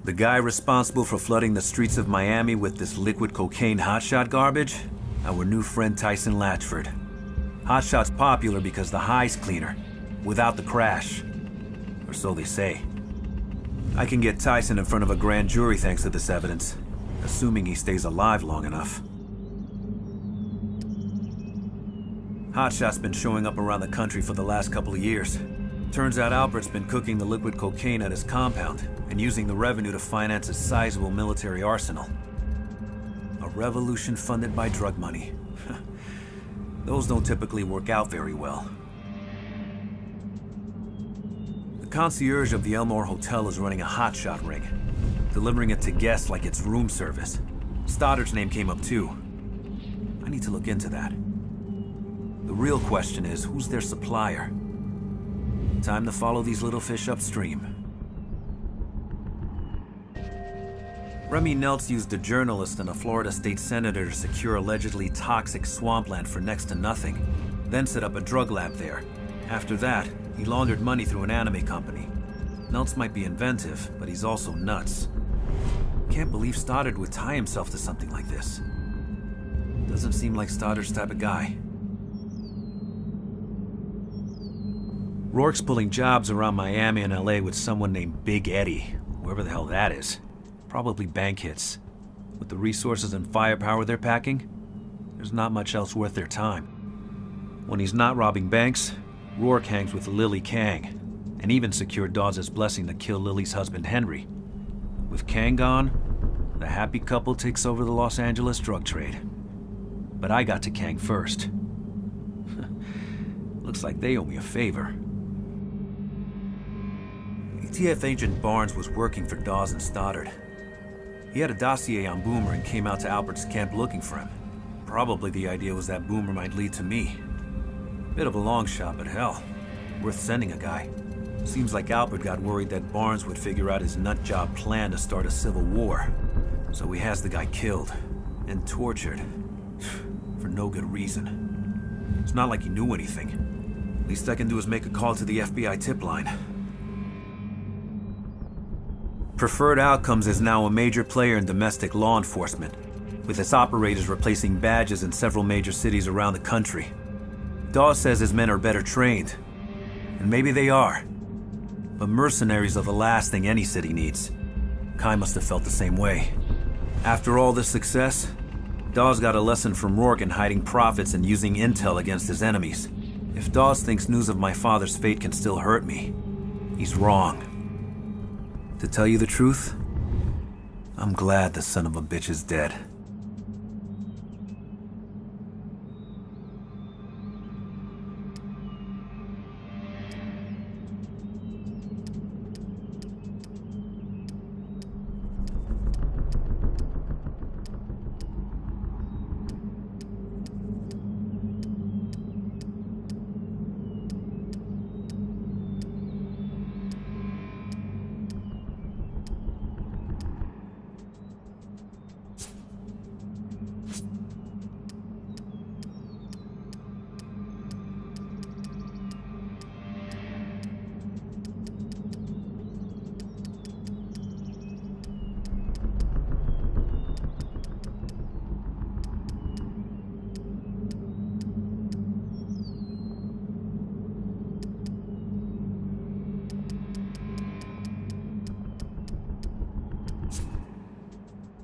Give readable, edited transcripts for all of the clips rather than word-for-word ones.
The guy responsible for flooding the streets of Miami with this liquid cocaine hotshot garbage? Our new friend Tyson Latchford. Hotshot's popular because the high's cleaner, without the crash. Or so they say. I can get Tyson in front of a grand jury thanks to this evidence, assuming he stays alive long enough. Hotshot's been showing up around the country for the last couple of years. Turns out Albert's been cooking the liquid cocaine at his compound and using the revenue to finance a sizable military arsenal. A revolution funded by drug money. Those don't typically work out very well. The concierge of the Elmore Hotel is running a hotshot ring, delivering it to guests like it's room service. Stoddard's name came up too. I need to look into that. The real question is, who's their supplier? Time to follow these little fish upstream. Remy Neltz used a journalist and a Florida state senator to secure allegedly toxic swampland for next to nothing, then set up a drug lab there. After that, he laundered money through an anime company. Neltz might be inventive, but he's also nuts. Can't believe Stoddard would tie himself to something like this. Doesn't seem like Stoddard's type of guy. Rourke's pulling jobs around Miami and LA with someone named Big Eddie, whoever the hell that is. Probably bank hits. With the resources and firepower they're packing, there's not much else worth their time. When he's not robbing banks, Rourke hangs with Lily Kang, and even secured Dawes' blessing to kill Lily's husband Henry. With Kang gone, the happy couple takes over the Los Angeles drug trade. But I got to Kang first. Looks like they owe me a favor. ATF agent Barnes was working for Dawes and Stoddard. He had a dossier on Boomer and came out to Albert's camp looking for him. Probably the idea was that Boomer might lead to me. Bit of a long shot, but hell, worth sending a guy. Seems like Albert got worried that Barnes would figure out his nutjob plan to start a civil war. So he has the guy killed and tortured for no good reason. It's not like he knew anything. Least I can do is make a call to the FBI tip line. Preferred Outcomes is now a major player in domestic law enforcement, with its operators replacing badges in several major cities around the country. Dawes says his men are better trained, and maybe they are. But mercenaries are the last thing any city needs. Kai must have felt the same way. After all this success, Dawes got a lesson from Rourke in hiding profits and using intel against his enemies. If Dawes thinks news of my father's fate can still hurt me, he's wrong. To tell you the truth, I'm glad the son of a bitch is dead.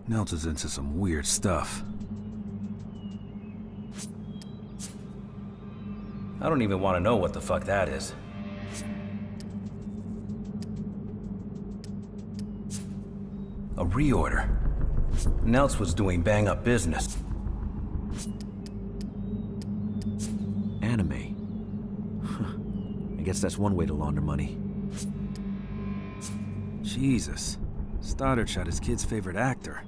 Neltz is into some weird stuff. I don't even want to know what the fuck that is. A reorder. Neltz was doing bang-up business. Anime. I guess that's one way to launder money. Jesus. Stoddard shot his kid's favorite actor.